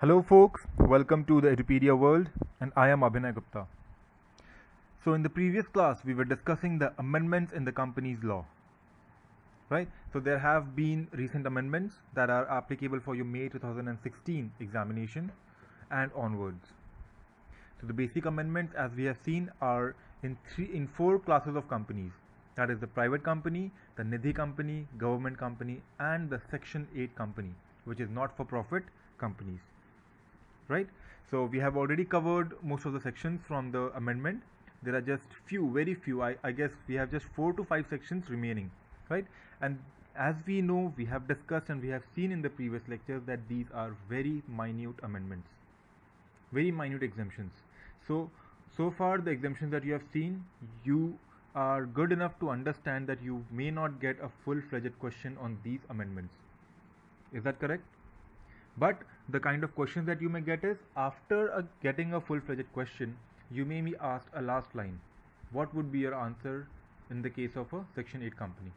Hello folks, welcome to the Edupedia world and I am Abhinay Gupta. So in the previous class we were discussing the amendments in the company's law, right? So there have been recent amendments that are applicable for your May 2016 examination and onwards. So the basic amendments, as we have seen, are in four classes of companies. That is the private company, the Nidhi company, government company and the Section 8 company, which is not for profit companies. Right, so we have already covered most of the sections from the amendment. There are just very few. I guess we have just 4 to 5 sections remaining, right? And as we know, we have discussed and we have seen in the previous lectures that these are very minute amendments, very minute exemptions. So far the exemptions that you have seen, you are good enough to understand that you may not get a full-fledged question on these amendments. Is that correct? But the kind of questions that you may get is, after getting a full-fledged question, you may be asked a last line. What would be your answer in the case of a Section 8 company?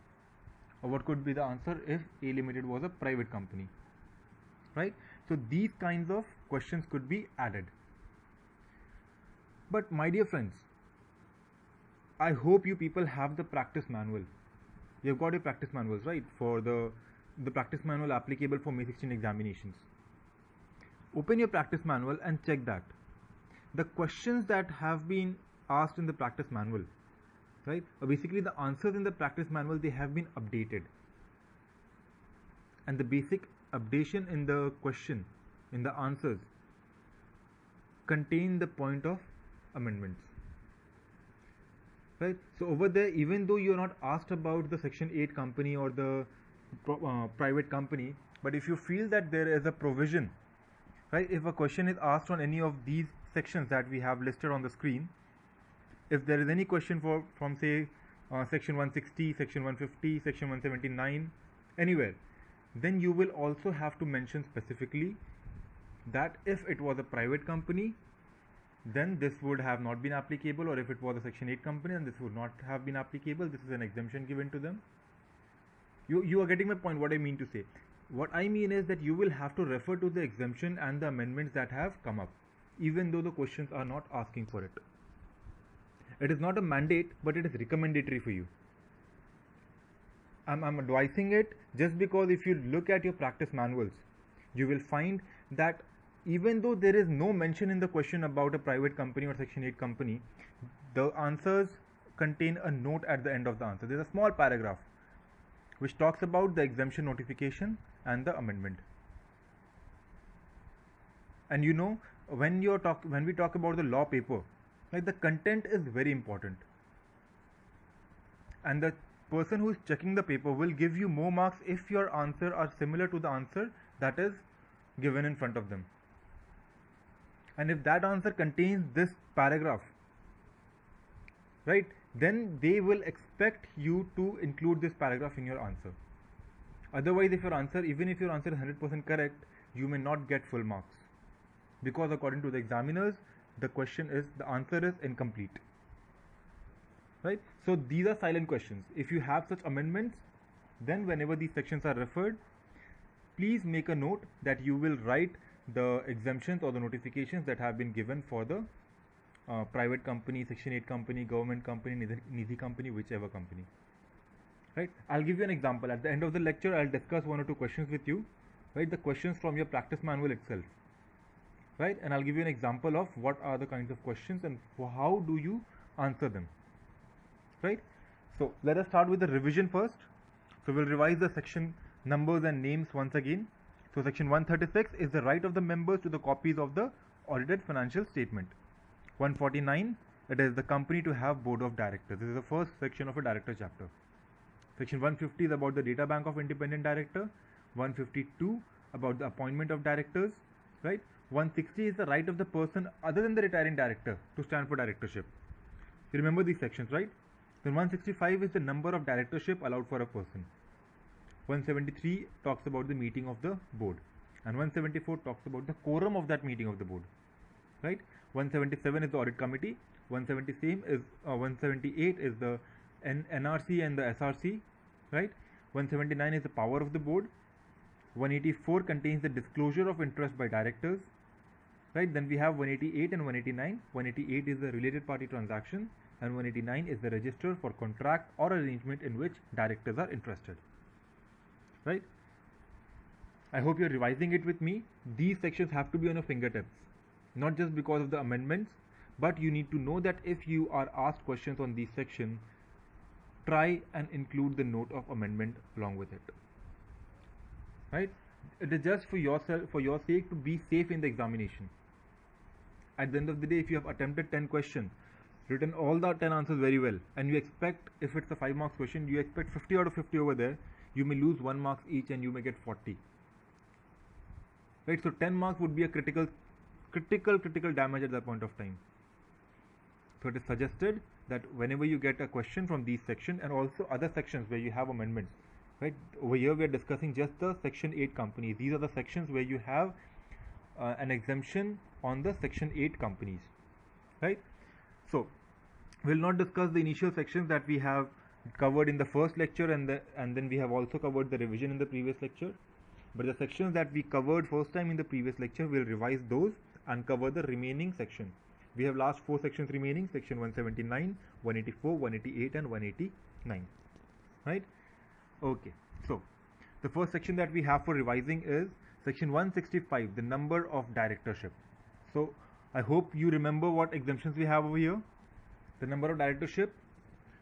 Or what could be the answer if A Limited was a private company? Right? So these kinds of questions could be added. But my dear friends, I hope you people have the practice manual. You've got your practice manuals, right? For the practice manual applicable for May 16 examinations. Open your practice manual and check that. The questions that have been asked in the practice manual, right? Basically the answers in the practice manual, they have been updated. And the basic updation in the question, in the answers, contain the point of amendments. Right? So over there, even though you're not asked about the Section 8 company or the private company, but if you feel that there is a provision, right, if a question is asked on any of these sections that we have listed on the screen, if there is any question from say section 160, section 150, section 179, anywhere, then you will also have to mention specifically that if it was a private company, then this would have not been applicable, or if it was a Section 8 company, then this would not have been applicable. This is an exemption given to them. You are getting my point, what I mean to say. What I mean is that you will have to refer to the exemption and the amendments that have come up, even though the questions are not asking for it. It is not a mandate, but it is recommendatory for you. I'm advising it just because if you look at your practice manuals, you will find that even though there is no mention in the question about a private company or Section 8 company, the answers contain a note at the end of the answer. There's a small paragraph which talks about the exemption notification and the amendment. And you know, when we talk about the law paper, like, the content is very important, and the person who is checking the paper will give you more marks if your answer are similar to the answer that is given in front of them. And if that answer contains this paragraph, right, then they will expect you to include this paragraph in your answer. Otherwise, even if your answer is 100% correct, you may not get full marks, because according to the examiners, the answer is incomplete. Right? So these are silent questions. If you have such amendments, then whenever these sections are referred, please make a note that you will write the exemptions or the notifications that have been given for the private company, Section 8 company, government company, Nidhi company, whichever company. Right? I'll give you an example. At the end of the lecture, I'll discuss 1 or 2 questions with you. Right? The questions from your practice manual itself. Right? And I'll give you an example of what are the kinds of questions and how do you answer them. Right? So let us start with the revision first. So we'll revise the section numbers and names once again. So section 136 is the right of the members to the copies of the audited financial statement. 149, it is the company to have board of directors. This is the first section of a director chapter. Section 150 is about the data bank of independent director. 152 about the appointment of directors. Right? 160 is the right of the person other than the retiring director to stand for directorship. You remember these sections, right? Then 165 is the number of directorship allowed for a person. 173 talks about the meeting of the board, and 174 talks about the quorum of that meeting of the board. Right? 177 is the audit committee. 178 is the NRC and the SRC. Right? 179 is the power of the board. 184 contains the disclosure of interest by directors, right? Then we have 188 and 189. 188 is the related party transaction and 189 is the register for contract or arrangement in which directors are interested, right? I hope you're revising it with me. These sections have to be on your fingertips, not just because of the amendments, but you need to know that if you are asked questions on these sections, try and include the note of amendment along with it, right? It is just for yourself, for your sake, to be safe in the examination. At the end of the day, if you have attempted 10 questions, written all the 10 answers very well, and you expect, if it's a 5 marks question, you expect 50 out of 50 over there, you may lose 1 mark each and you may get 40, right? So 10 marks would be a critical damage at that point of time. So it is suggested that whenever you get a question from these sections and also other sections where you have amendments, right? Over here we are discussing just the section 8 companies. These are the sections where you have an exemption on the section 8 companies, right? So we'll not discuss the initial sections that we have covered in the first lecture, and then we have also covered the revision in the previous lecture. But the sections that we covered first time in the previous lecture, we'll revise those and cover the remaining section. We have last 4 sections remaining: section 179, 184, 188 and 189, right? Okay, so the first section that we have for revising is section 165, the number of directorship. So I hope you remember what exemptions we have over here. The number of directorship,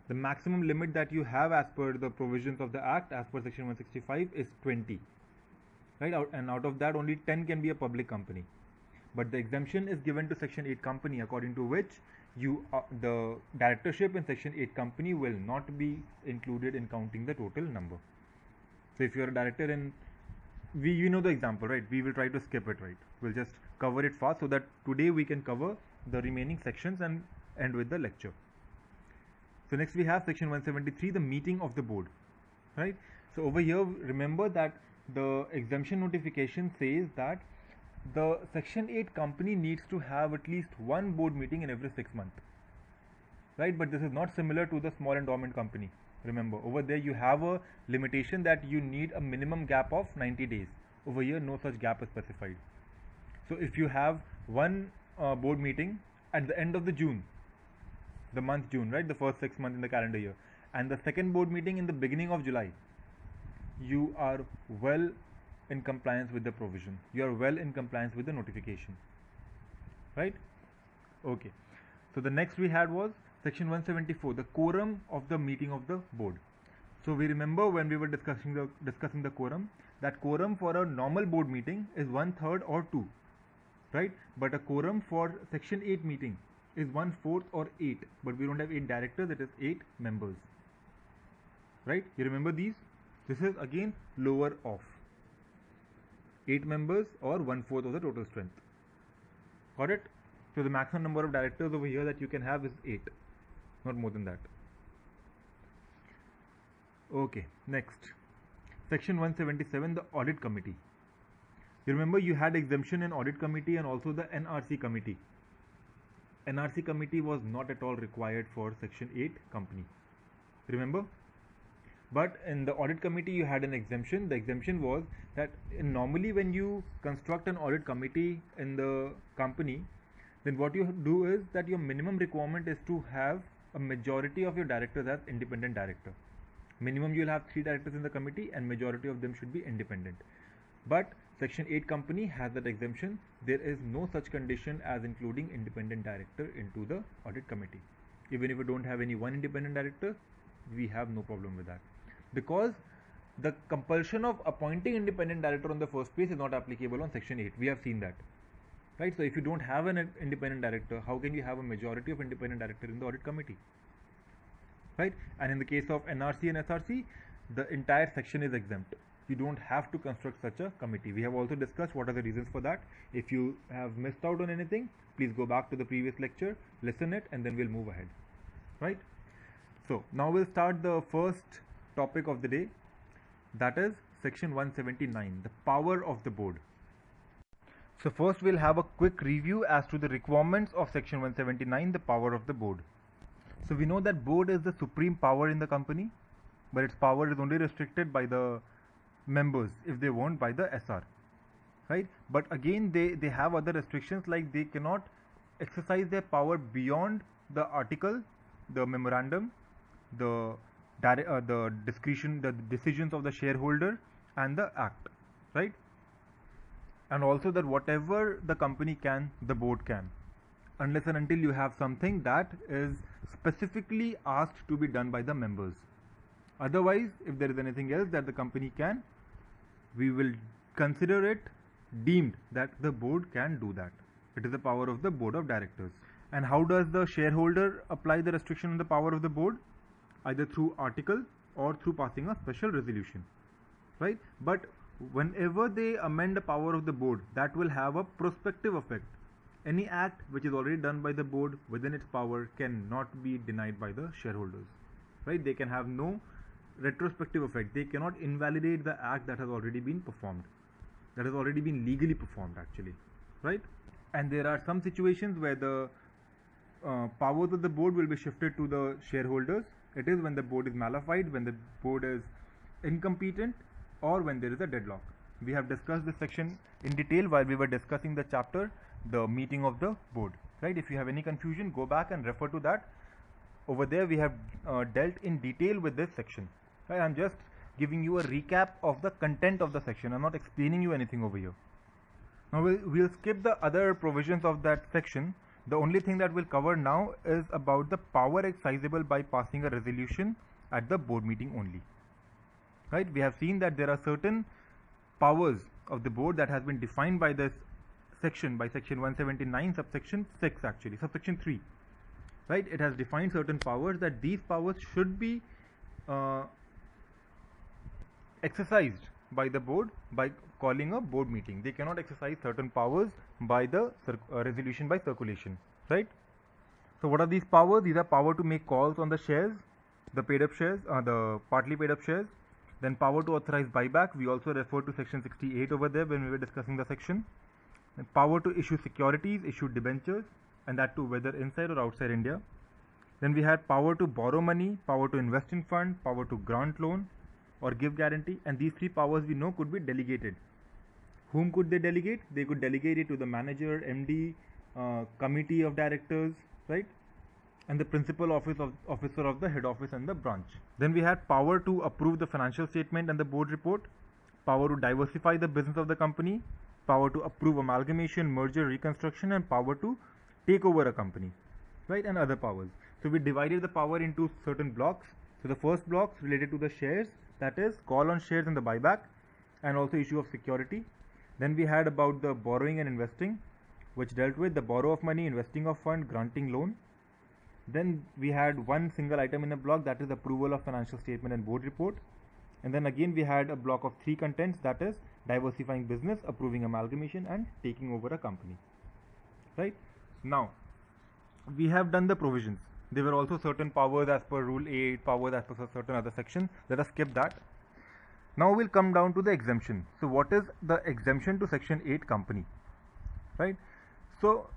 the maximum limit that you have as per the provisions of the Act, as per section 165, is 20, right? And out of that, only 10 can be a public company. But the exemption is given to section 8 company, according to which the directorship in section 8 company will not be included in counting the total number. So if you are a director in, you know the example, right? We will try to skip it, right? We'll just cover it fast so that today we can cover the remaining sections and end with the lecture. So next we have section 173, the meeting of the board, right? So over here, remember that the exemption notification says that the section 8 company needs to have at least one board meeting in every 6 months, right? But this is not similar to the small endowment company. Remember, over there you have a limitation that you need a minimum gap of 90 days. Over here, no such gap is specified. So if you have one board meeting at the end of the month June, right? The first 6 months in the calendar year, and the second board meeting in the beginning of July, you are well in compliance with the provision. You are well in compliance with the notification, right? Okay. So the next we had was section 174, the quorum of the meeting of the board. So we remember when we were discussing the quorum, that quorum for a normal board meeting is 1/3 or 2, right? But a quorum for section 8 meeting is 1/4 or 8. But we don't have 8 directors; it is 8 members, right? You remember these? This is again lower off. 8 members or 1/4 of the total strength. Got it? So the maximum number of directors over here that you can have is 8, not more than that. Okay, next. Section 177, the audit committee. You remember you had exemption in audit committee and also the NRC committee. NRC committee was not at all required for section 8 company. Remember? But in the audit committee you had an exemption. The exemption was that normally when you construct an audit committee in the company, then what you do is that your minimum requirement is to have a majority of your directors as independent director. Minimum you will have 3 directors in the committee and majority of them should be independent. But section 8 company has that exemption. There is no such condition as including independent director into the audit committee. Even if you don't have any one independent director, we have no problem with that, because the compulsion of appointing independent director on the first place is not applicable on section 8. We have seen that, right? So if you don't have an independent director, how can you have a majority of independent director in the audit committee, right? And in the case of NRC and SRC, the entire section is exempt. You don't have to construct such a committee. We have also discussed what are the reasons for that. If you have missed out on anything, please go back to the previous lecture, listen it, and then we'll move ahead, right? So now we'll start the first topic of the day, that is section 179, the power of the board. So first we'll have a quick review as to the requirements of section 179, the power of the board. So we know that board is the supreme power in the company, but its power is only restricted by the members if they want by the SR, right? But again, they have other restrictions, like they cannot exercise their power beyond the article, the memorandum, the discretion, the decisions of the shareholder, and the act, right? And also that whatever the company can, the board can, unless and until you have something that is specifically asked to be done by the members. Otherwise, if there is anything else that the company can, we will consider it deemed that the board can do that. It is the power of the board of directors. And how does the shareholder apply the restriction on the power of the board? Either through article or through passing a special resolution, right? But whenever they amend the power of the board, that will have a prospective effect. Any act which is already done by the board within its power cannot be denied by the shareholders, right? They can have no retrospective effect. They cannot invalidate the act that has already been performed, that has already been legally performed actually, right? And there are some situations where the powers of the board will be shifted to the shareholders. It is when the board is nullified, when the board is incompetent, or when there is a deadlock. We have discussed this section in detail while we were discussing the chapter, the meeting of the board, right? If you have any confusion, go back and refer to that. Over there we have dealt in detail with this section, right? I'm just giving you a recap of the content of the section. I'm not explaining you anything over here. Now we'll skip the other provisions of that section. The only thing that we'll cover now is about the power exercisable by passing a resolution at the board meeting only, right? We have seen that there are certain powers of the board that has been defined by this section, by section 179 subsection 6 actually, subsection 3, right? It has defined certain powers, that these powers should be exercised by the board by calling a board meeting. They cannot exercise certain powers by the resolution by circulation, right? So what are these powers? These are power to make calls on the shares, the paid up shares, the partly paid up shares. Then power to authorize buyback. We also referred to section 68 over there when we were discussing the section. And power to issue securities, issue debentures, and that too whether inside or outside India. Then we had power to borrow money, power to invest in fund, power to grant loan or give guarantee, and these three powers we know could be delegated. Whom could they delegate? They could delegate it to the manager, MD, committee of directors, right? And the principal officer of the head office and the branch. Then we had power to approve the financial statement and the board report, power to diversify the business of the company, power to approve amalgamation, merger, reconstruction, and power to take over a company, right? And other powers. So we divided the power into certain blocks. So the first blocks related to the shares, that is call on shares and the buyback, and also issue of security. Then we had about the borrowing and investing, which dealt with the borrow of money, investing of fund, granting loan. Then we had one single item in a block, that is approval of financial statement and board report. And then again we had a block of three contents, that is diversifying business, approving amalgamation, and taking over a company, right? Now we have done the provisions. There were also certain powers as per rule 8, powers as per certain other sections. Let us skip that. Now we'll come down to the exemption. So what is the exemption to section 8 company, right? So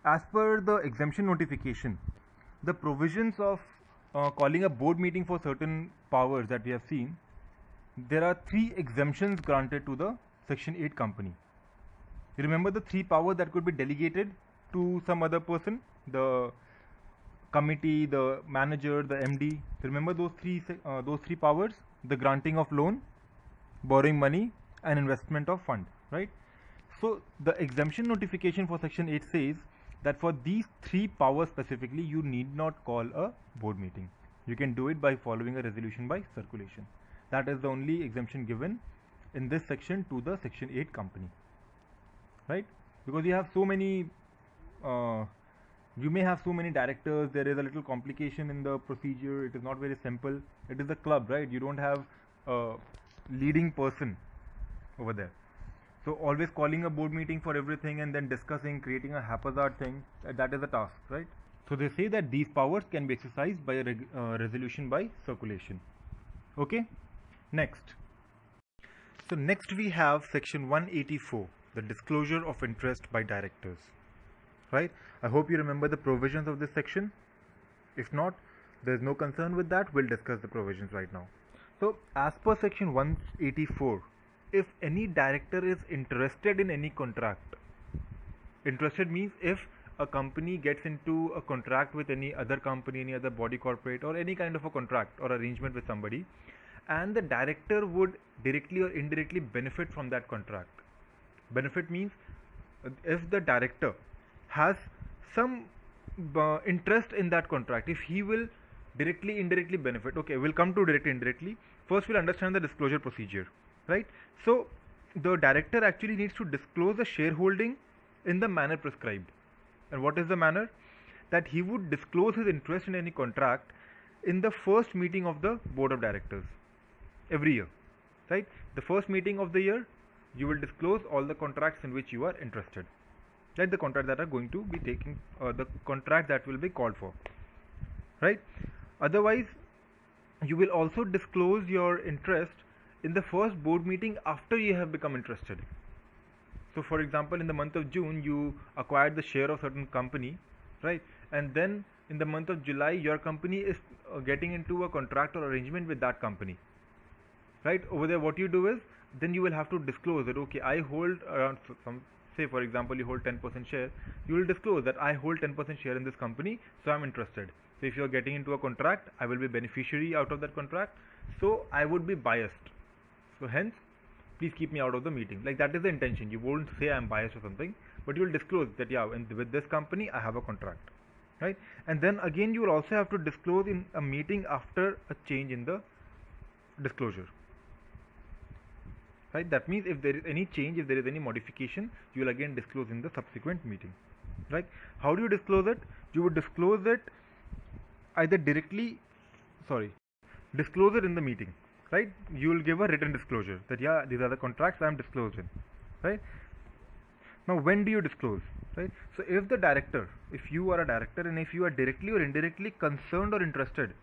as per the exemption notification, the provisions of calling a board meeting for certain powers that we have seen, there are 3 exemptions granted to the section 8 company. You remember the 3 powers that could be delegated to some other person, the committee, the manager, the MD. Remember those three powers? The granting of loan, borrowing money, and investment of fund, right? So the exemption notification for section 8 says that for these 3 powers specifically, you need not call a board meeting. You can do it by following a resolution by circulation. That is the only exemption given in this section to the section 8 company, right? Because you have so many you may have so many directors, there is a little complication in the procedure, it is not very simple. It is a club, right? You don't have a leading person over there. So always calling a board meeting for everything and then discussing, creating a haphazard thing, that is a task, right? So they say that these powers can be exercised by a resolution by circulation. Okay, next. So next we have section 184, the disclosure of interest by directors, right? I hope you remember the provisions of this section. If not, there is no concern with that. We'll discuss the provisions right now. So as per section 184, if any director is interested in any contract. Interested means if a company gets into a contract with any other company, any other body corporate, or any kind of a contract or arrangement with somebody, and the director would directly or indirectly benefit from that contract. Benefit means if the director has some interest in that contract, if he will directly indirectly benefit. Okay, we'll come to directly indirectly. First we'll understand the disclosure procedure, right? So the director actually needs to disclose the shareholding in the manner prescribed. And what is the manner? That he would disclose his interest in any contract in the first meeting of the board of directors every year, right? The first meeting of the year, you will disclose all the contracts in which you are interested, right? The contract that are going to be taking, the contract that will be called for, right? Otherwise, you will also disclose your interest in the first board meeting after you have become interested. So for example, in the month of June, you acquired the share of certain company, right? And then in the month of July, your company is getting into a contract or arrangement with that company, right? Over there, what you do is, then you will have to disclose that, okay, I hold around some, say for example, you hold 10% share, you will disclose that I hold 10% share in this company, so I'm interested. So if you are getting into a contract, I will be beneficiary out of that contract, so I would be biased. So hence, please keep me out of the meeting. Like, that is the intention. You won't say I'm biased or something, but you will disclose that, yeah, with this company I have a contract, right? And then again, you will also have to disclose in a meeting after a change in the disclosure, right? That means if there is any change, if there is any modification, you will again disclose in the subsequent meeting, right? How do you disclose it? You would disclose it either directly, disclose it in the meeting, right? You will give a written disclosure that, yeah, these are the contracts I am disclosed in, right? Now, when do you disclose, right? So if the director, if you are a director and if you are directly or indirectly concerned or interested,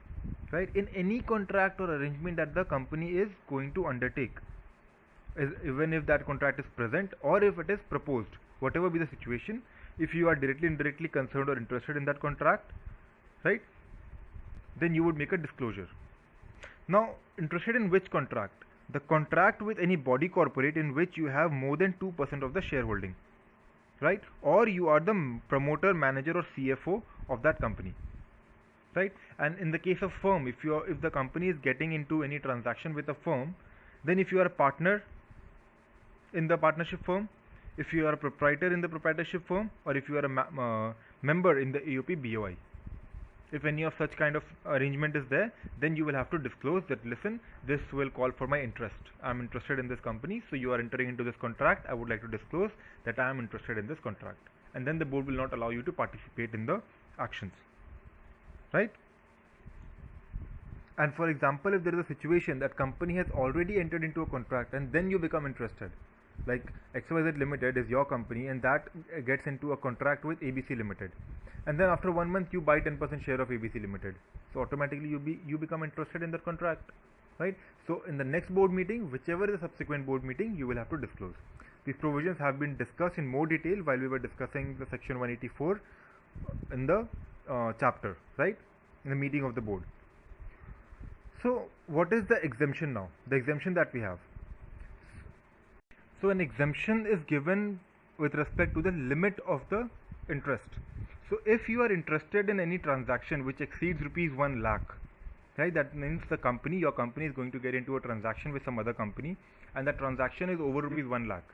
right, in any contract or arrangement that the company is going to undertake, even if that contract is present or if it is proposed, whatever be the situation, if you are directly indirectly concerned or interested in that contract, right, then you would make a disclosure. Now, interested in which contract? The contract with any body corporate in which you have more than 2% of the shareholding, right? Or you are the promoter, manager or CFO of that company, right? And in the case of firm, if the company is getting into any transaction with a firm, then if you are a partner in the partnership firm, if you are a proprietor in the proprietorship firm, or if you are a member in the AOP BOI, if any of such kind of arrangement is there, then you will have to disclose that, listen, this will call for my interest. I am interested in this company, so you are entering into this contract. I would like to disclose that I am interested in this contract. And then the board will not allow you to participate in the actions, right? And for example, if there is a situation that company has already entered into a contract and then you become interested, like XYZ Limited is your company and that gets into a contract with ABC Limited, and then after 1 month you buy 10% share of ABC Limited, so automatically you become interested in that contract, right? So in the next board meeting, whichever is the subsequent board meeting, you will have to disclose. These provisions have been discussed in more detail while we were discussing the section 184 in the chapter, right, in the meeting of the board. So what is the exemption now? The exemption that we have. So an exemption is given with respect to the limit of the interest. So if you are interested in any transaction which exceeds rupees 1 lakh, right, that means your company is going to get into a transaction with some other company and that transaction is over rupees 1 lakh,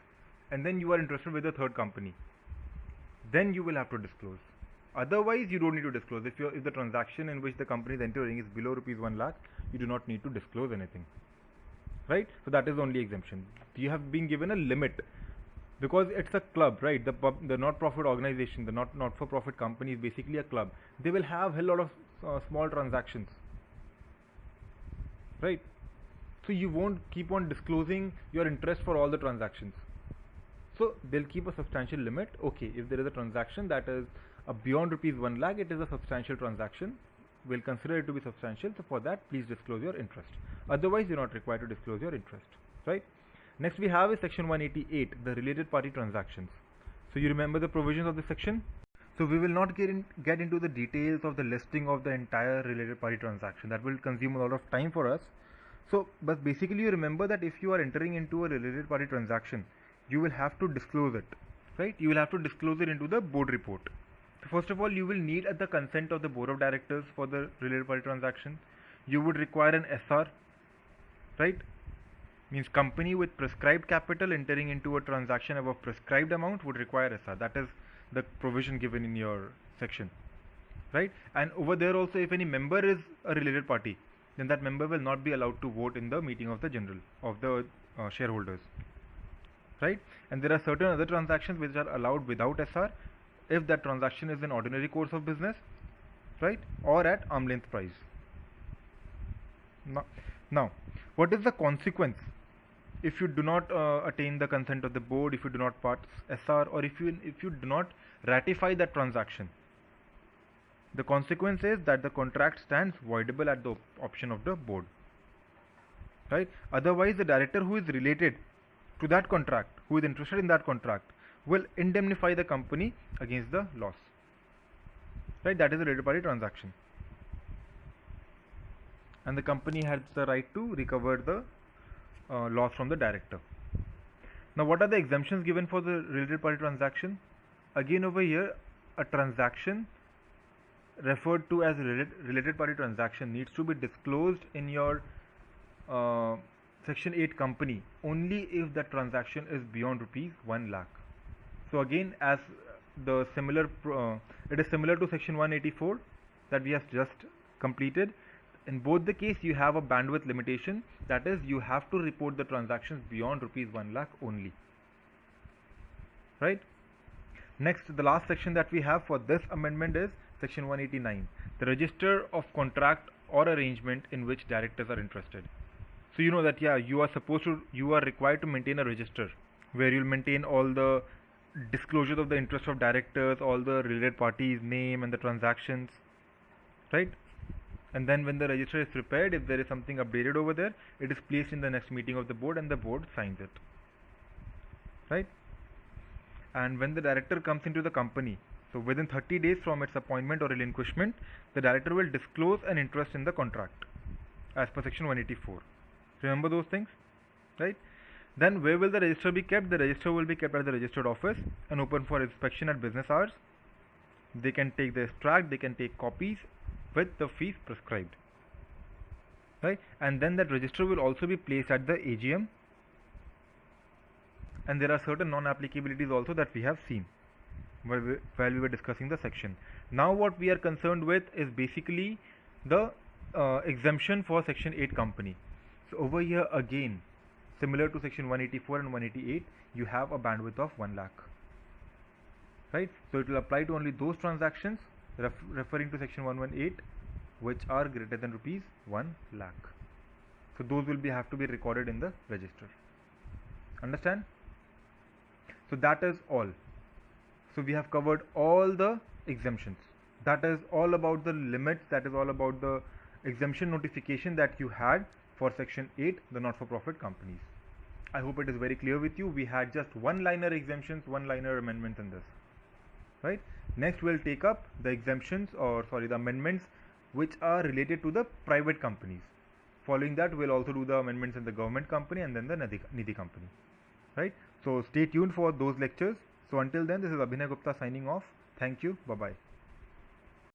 and then you are interested with a third company, then you will have to disclose. Otherwise, you don't need to disclose. If the transaction in which the company is entering is below rupees 1 lakh, you do not need to disclose anything, right? So that is the only exemption. You have been given a limit because it's a club, right? The not-profit organization, the not-for-profit company is basically a club. They will have a lot of small transactions, right? So you won't keep on disclosing your interest for all the transactions. So they'll keep a substantial limit. Okay, if there is a transaction that is beyond rupees 1 lakh, it is a substantial transaction. We'll consider it to be substantial. So for that, please disclose your interest. Otherwise, you're not required to disclose your interest, right? Next we have is section 188, the related party transactions. So you remember the provisions of this section? So we will not get into the details of the listing of the entire related party transaction. That will consume a lot of time for us. So, but basically you remember that if you are entering into a related party transaction, you will have to disclose it, right? You will have to disclose it into the board report. So first of all, you will need the consent of the board of directors for the related party transaction. You would require an SR, right? Means company with prescribed capital entering into a transaction above prescribed amount would require SR. That is the provision given in your section, right? And over there also, if any member is a related party, then that member will not be allowed to vote in the meeting of the general of the shareholders, right? And there are certain other transactions which are allowed without SR if that transaction is in ordinary course of business, right, or at arm's length price. Now, what is the consequence if you do not attain the consent of the board, if you do not pass SR, or if you do not ratify that transaction? The consequence is that the contract stands voidable at the option of the board, right? Otherwise, the director who is related to that contract, who is interested in that contract, will indemnify the company against the loss, right? That is a related party transaction, and the company has the right to recover the loss from the director. Now, what are the exemptions given for the related party transaction? Again, over here, a transaction referred to as related party transaction needs to be disclosed in your section 8 company only if the transaction is beyond rupees 1 lakh. So again, as the similar it is similar to section 184 that we have just completed. In both the case, you have a bandwidth limitation, that is, you have to report the transactions beyond rupees 1 lakh only, right? Next, the last section that we have for this amendment is section 189, the register of contract or arrangement in which directors are interested. So you know that, yeah, you are required to maintain a register where you'll maintain all the disclosures of the interest of directors, all the related parties, name and the transactions, right? And then when the register is prepared, if there is something updated over there, it is placed in the next meeting of the board and the board signs it, right? And when the director comes into the company, so within 30 days from its appointment or relinquishment, the director will disclose an interest in the contract as per section 184. Remember those things, right? Then where will the register be kept? The register will be kept at the registered office and open for inspection at business hours. They can take the extract, they can take copies with the fees prescribed, right? And then that register will also be placed at the AGM, and there are certain non-applicabilities also that we have seen while we were discussing the section. Now what we are concerned with is basically the exemption for section 8 company. So over here again, similar to section 184 and 188, you have a bandwidth of 1 lakh, right? So it will apply to only those transactions referring to section 118 which are greater than rupees 1 lakh. So those will have to be recorded in the register. Understand? So that is all. So we have covered all the exemptions. That is all about the limits, that is all about the exemption notification that you had for section 8, the not-for-profit companies. I hope it is very clear with you. We had just one-liner exemptions, one-liner amendments in this, right? Next we'll take up the exemptions, or sorry, the amendments which are related to the private companies. Following that, we'll also do the amendments in the government company and then the Nidhi company, right? So stay tuned for those lectures. So until then, this is Abhinay Gupta signing off. Thank you. Bye-bye.